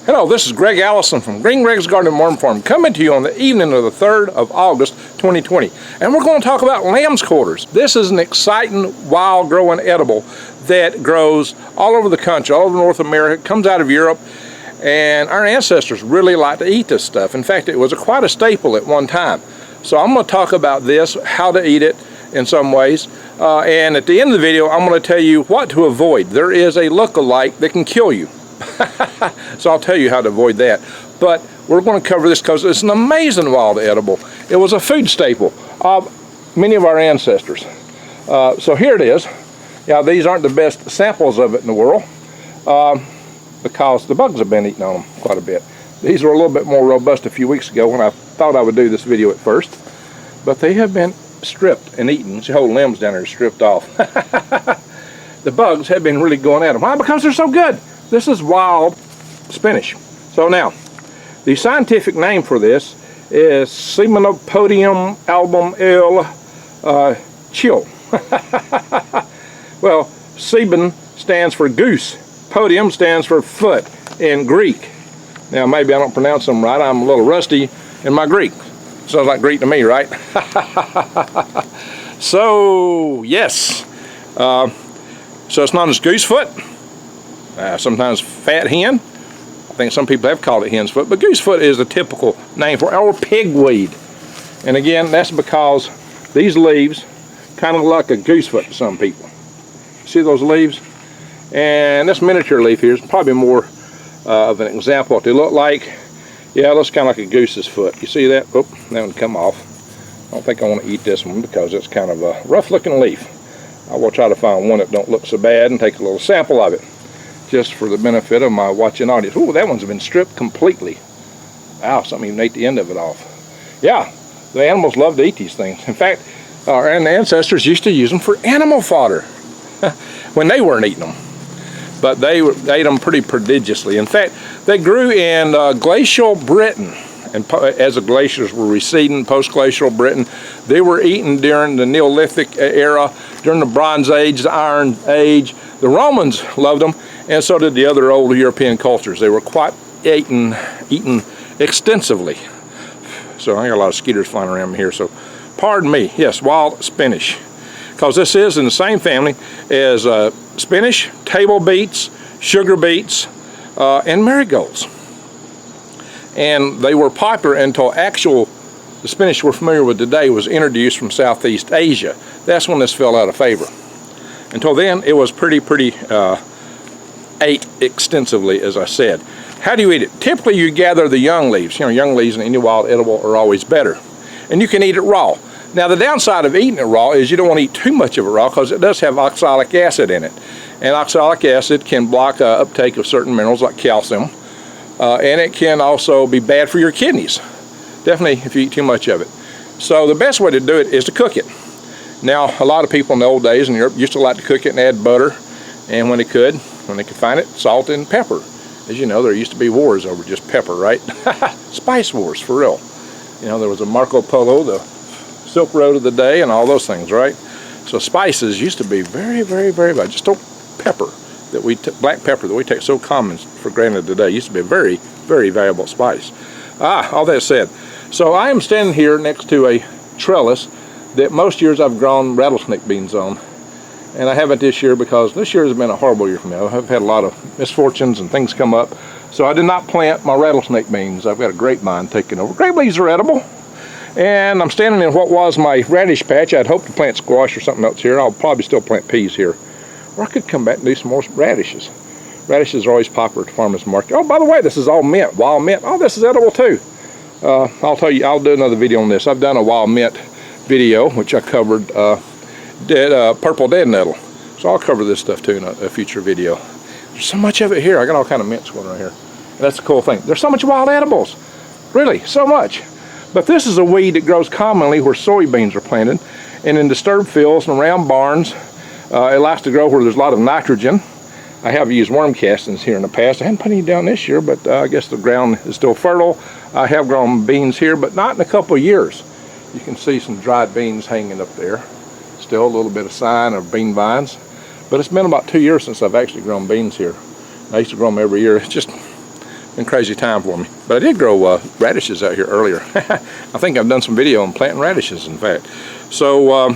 Hello, this is Greg Allison from Green Greg's Garden and Worm Farm, coming to you on the evening of the 3rd of August 2020. And we're going to talk about lamb's quarters. This is an exciting wild growing edible that grows all over the country, all over North America. It comes out of Europe, and our ancestors really like to eat this stuff. In fact, it was quite a staple at one time. So I'm going to talk about this, how to eat it in some ways, and at the end of the video I'm going to tell you what to avoid. There is a look-alike that can kill you. So I'll tell you how to avoid that. But we're going to cover this because it's an amazing wild edible. It was a food staple of many of our ancestors. So here it is. Now these aren't the best samples of it in the world because the bugs have been eating on them quite a bit. These were a little bit more robust a few weeks ago when I thought I would do this video at first. But they have been stripped and eaten. The whole limbs down there are stripped off. The bugs have been really going at them. Why? Because they're so good. This is wild spinach. So now, the scientific name for this is Seminopodium album L chill. Well, Seben stands for goose. Podium stands for foot in Greek. Now, maybe I don't pronounce them right. I'm a little rusty in my Greek. Sounds like Greek to me, right? So, yes. So it's known as goose foot. Sometimes fat hen. I think some people have called it hen's foot, but goose foot is the typical name for it, or pigweed. And again, that's because these leaves kind of look like a goose foot to some people. See those leaves? And this miniature leaf here is probably more of an example of what they look like. Yeah, it looks kind of like a goose's foot. You see that? Oh, that one come off. I don't think I want to eat this one because it's kind of a rough looking leaf. I will try to find one that don't look so bad and take a little sample of it, just for the benefit of my watching audience. Ooh, that one's been stripped completely. Wow, something even ate the end of it off. Yeah, the animals love to eat these things. In fact, our ancestors used to use them for animal fodder when they weren't eating them. But they ate them pretty prodigiously. In fact, they grew in glacial Britain. And as the glaciers were receding, post-glacial Britain, they were eaten during the Neolithic era, during the Bronze Age, the Iron Age. The Romans loved them, and so did the other old European cultures. They were quite eaten extensively. So I got a lot of skeeters flying around here, so pardon me. Yes, wild spinach. Because this is in the same family as spinach, table beets, sugar beets, and marigolds. And they were popular until the spinach we're familiar with today was introduced from Southeast Asia. That's when this fell out of favor. Until then, it was pretty ate extensively, as I said. How do you eat it? Typically, you gather the young leaves. You know, young leaves in any wild edible are always better. And you can eat it raw. Now, the downside of eating it raw is you don't want to eat too much of it raw because it does have oxalic acid in it. And oxalic acid can block uptake of certain minerals like calcium. And it can also be bad for your kidneys. Definitely if you eat too much of it. So the best way to do it is to cook it. Now, a lot of people in the old days in Europe used to like to cook it and add butter. And when they could find it, salt and pepper. As you know, there used to be wars over just pepper, right? Spice wars, for real. You know, there was a Marco Polo, the Silk Road of the day, and all those things, right? So spices used to be very bad. Just pepper. Black pepper that we take so common for granted today used to be a very valuable spice. All that said, so I am standing here next to a trellis that most years I've grown rattlesnake beans on, and I haven't this year because this year has been a horrible year for me. I've had a lot of misfortunes and things come up, so I did not plant my rattlesnake beans. I've got a grapevine taking over. Grape leaves are edible, and I'm standing in what was my radish patch. I'd hoped to plant squash or something else here. I'll probably still plant peas here. Or I could come back and do some more radishes. Radishes are always popular at the farmer's market. Oh, by the way, this is all mint, wild mint. Oh, this is edible too. I'll tell you, I'll do another video on this. I've done a wild mint video, which I covered purple dead nettle. So I'll cover this stuff too in a future video. There's so much of it here. I got all kind of mints going on here. And that's the cool thing. There's so much wild edibles. Really, so much. But this is a weed that grows commonly where soybeans are planted and in disturbed fields and around barns. It likes to grow where there's a lot of nitrogen. I have used worm castings here in the past. I haven't put any down this year, but I guess the ground is still fertile. I have grown beans here, but not in a couple of years. You can see some dried beans hanging up there. Still a little bit of sign of bean vines. But it's been about 2 years since I've actually grown beans here. I used to grow them every year. It's just Been a crazy time for me. But I did grow radishes out here earlier. I think I've done some video on planting radishes, in fact. So,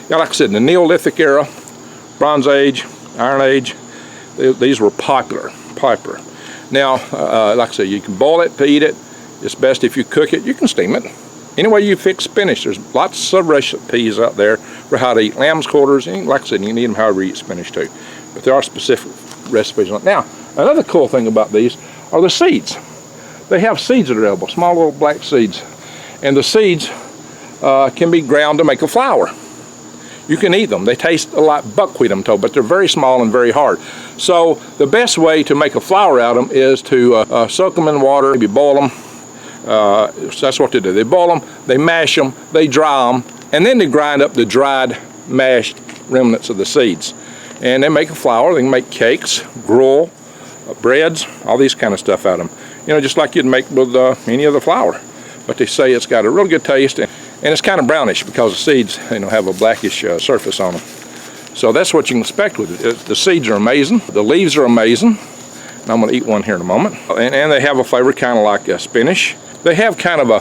yeah, like I said, in the Neolithic era, Bronze Age, Iron Age, these were popular. Now, like I said, you can boil it to eat it. It's best if you cook it. You can steam it. Any way you fix spinach, there's lots of recipes out there for how to eat lamb's quarters. And like I said, you can eat them however you eat spinach too. But there are specific recipes on it. Now, another cool thing about these are the seeds. They have seeds that are edible, small little black seeds. And the seeds can be ground to make a flour. You can eat them. They taste a lot buckwheat, I'm told, but they're very small and very hard. So the best way to make a flour out of them is to soak them in water, maybe boil them. So that's what they do. They boil them, they mash them, they dry them, and then they grind up the dried, mashed remnants of the seeds. And they make a flour. They can make cakes, gruel, breads, all these kind of stuff out of them. You know, just like you'd make with any other flour. But they say it's got a real good taste, and it's kind of brownish because the seeds, you know, have a blackish surface on them. So that's what you can expect with it. The seeds are amazing. The leaves are amazing. And I'm going to eat one here in a moment. And they have a flavor kind of like spinach. They have kind of a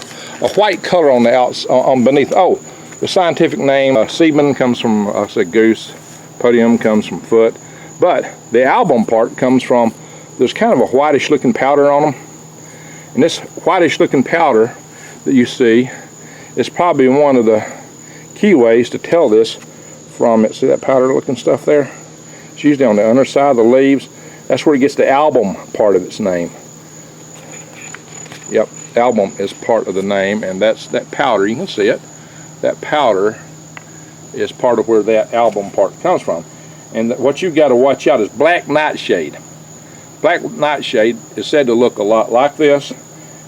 white color on the on beneath. Oh, the scientific name, semen comes from, I said goose. Podium comes from foot. But the album part comes from, there's kind of a whitish looking powder on them. And this whitish looking powder that you see is probably one of the key ways to tell this from it. See that powder looking stuff there? It's usually on the underside of the leaves. That's where it gets the album part of its name. Yep, album is part of the name, and that's that powder. You can see it. That powder is part of where that album part comes from. And what you've got to watch out is black nightshade. Black nightshade is said to look a lot like this.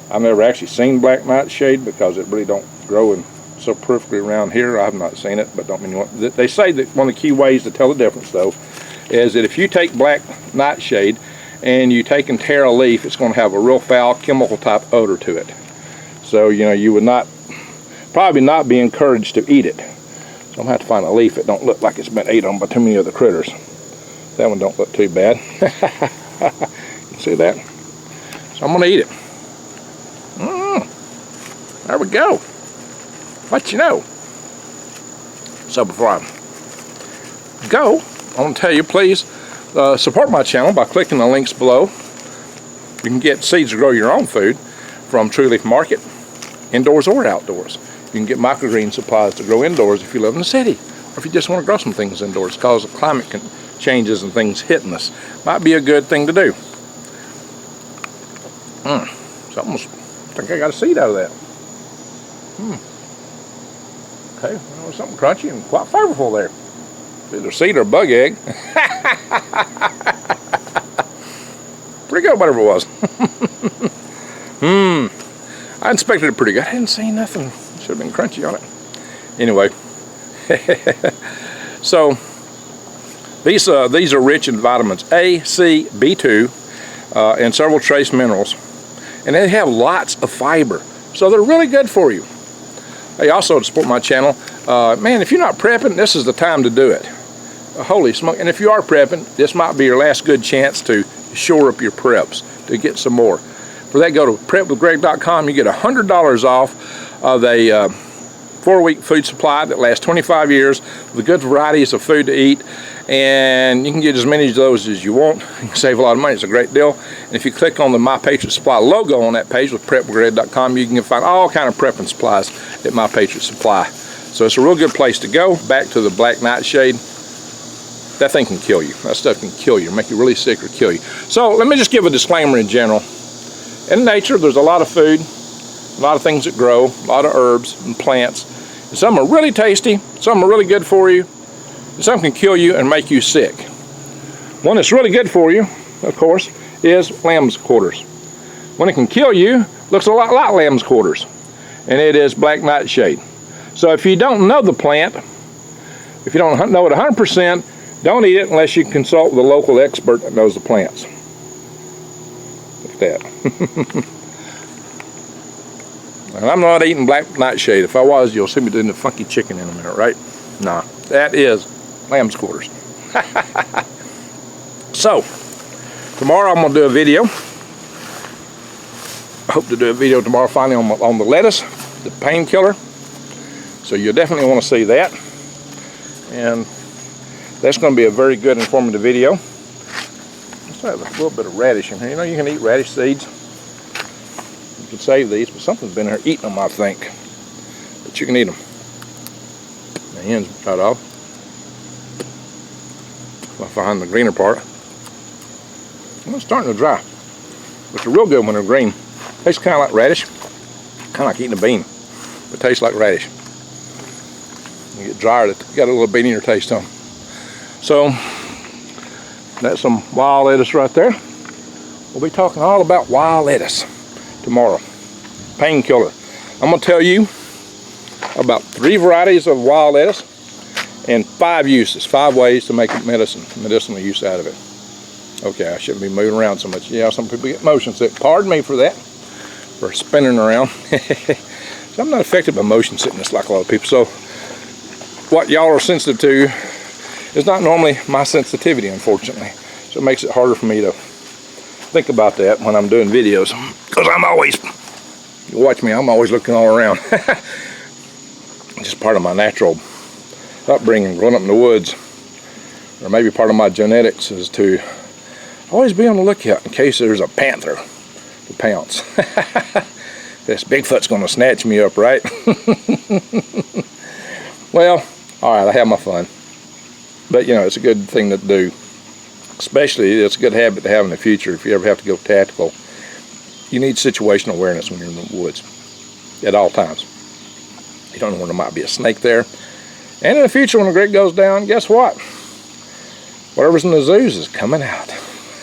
I've never actually seen black nightshade because it really don't grow in so perfectly around here. I've not seen it, but don't mean what. They say that one of the key ways to tell the difference, though, is that if you take black nightshade and you take and tear a leaf, it's going to have a real foul chemical type odor to it. So, you know, you would probably not be encouraged to eat it. So I'm going to have to find a leaf that don't look like it's been ate on by too many other critters. That one don't look too bad. You see that? So I'm going to eat it. There we go. What you know. So before I go, I want to tell you, please support my channel by clicking the links below. You can get seeds to grow your own food from True Leaf Market, indoors or outdoors. You can get microgreen supplies to grow indoors if you live in the city, or if you just want to grow some things indoors because the climate changes and things hitting us. Might be a good thing to do. I think I got a seed out of that. Okay, well, something crunchy and quite flavorful there. Either seed or bug egg. Pretty good, whatever it was. I inspected it pretty good. I didn't see nothing. Should have been crunchy on it. Anyway, so these are rich in vitamins A, C, B2, and several trace minerals, and they have lots of fiber. So they're really good for you. Hey, also to support my channel, man, if you're not prepping, this is the time to do it. Holy smoke! And if you are prepping, this might be your last good chance to shore up your preps, to get some more. For that, go to prepwithgreg.com. You get $100 off of a 4-week food supply that lasts 25 years with good varieties of food to eat, and you can get as many of those as you want. You can save a lot of money. It's a great deal. And if you click on the My Patriot Supply logo on that page with prepwithgreg.com, you can find all kind of prepping supplies at My Patriot Supply. So it's a real good place to go. Back to the black nightshade. That thing can kill you. That stuff can kill you, make you really sick or kill you. So let me just give a disclaimer in general. In nature, there's a lot of food, a lot of things that grow, a lot of herbs and plants. And some are really tasty, some are really good for you, and some can kill you and make you sick. One that's really good for you, of course, is lamb's quarters. One that can kill you looks a lot like lamb's quarters, and it is black nightshade. So if you don't know the plant, if you don't know it 100%, don't eat it unless you consult with a local expert that knows the plants. Look at that. And I'm not eating black nightshade. If I was, you'll see me doing the funky chicken in a minute, right? Nah, that is lamb's quarters. So, tomorrow I'm going to do a video I hope to do a video tomorrow finally on the lettuce, the painkiller. So you'll definitely want to see that. And that's going to be a very good informative video. Let's have a little bit of radish in here. You know, you can eat radish seeds. You can save these, but something's been here eating them, I think. But you can eat them. The ends cut off. If I find the greener part. Well, it's starting to dry. But they're real good when they're green. Tastes kind of like radish. Kind of like eating a bean. But tastes like radish. You get drier, you got a little beanier taste on them. So, that's some wild lettuce right there. We'll be talking all about wild lettuce tomorrow. Painkiller. I'm going to tell you about 3 varieties of wild lettuce and 5 uses, 5 ways to make medicinal use out of it. Okay, I shouldn't be moving around so much. Yeah, some people get motion sick. Pardon me for that, for spinning around. So I'm not affected by motion sickness like a lot of people. So what y'all are sensitive to is not normally my sensitivity, unfortunately. So it makes it harder for me to think about that when I'm doing videos. Because I'm always, you watch me, I'm always looking all around. Just part of my natural upbringing, growing up in the woods. Or maybe part of my genetics is to always be on the lookout in case there's a panther to pounce. This Bigfoot's going to snatch me up, right? Well, alright, I have my fun. But, you know, it's a good thing to do. Especially, it's a good habit to have in the future if you ever have to go tactical. You need situational awareness when you're in the woods at all times. You don't know when there might be a snake there. And in the future, when the creek goes down, guess what? Whatever's in the zoos is coming out.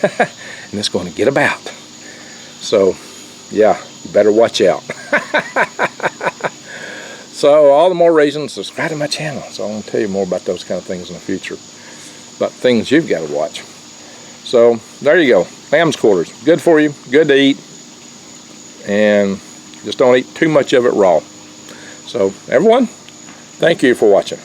And it's going to get about. So, yeah, you better watch out. So, all the more reasons, subscribe to my channel. So, I'm going to tell you more about those kind of things in the future. About things you've got to watch. So, there you go. Lamb's quarters. Good for you. Good to eat. And just don't eat too much of it raw. So, everyone, thank you for watching.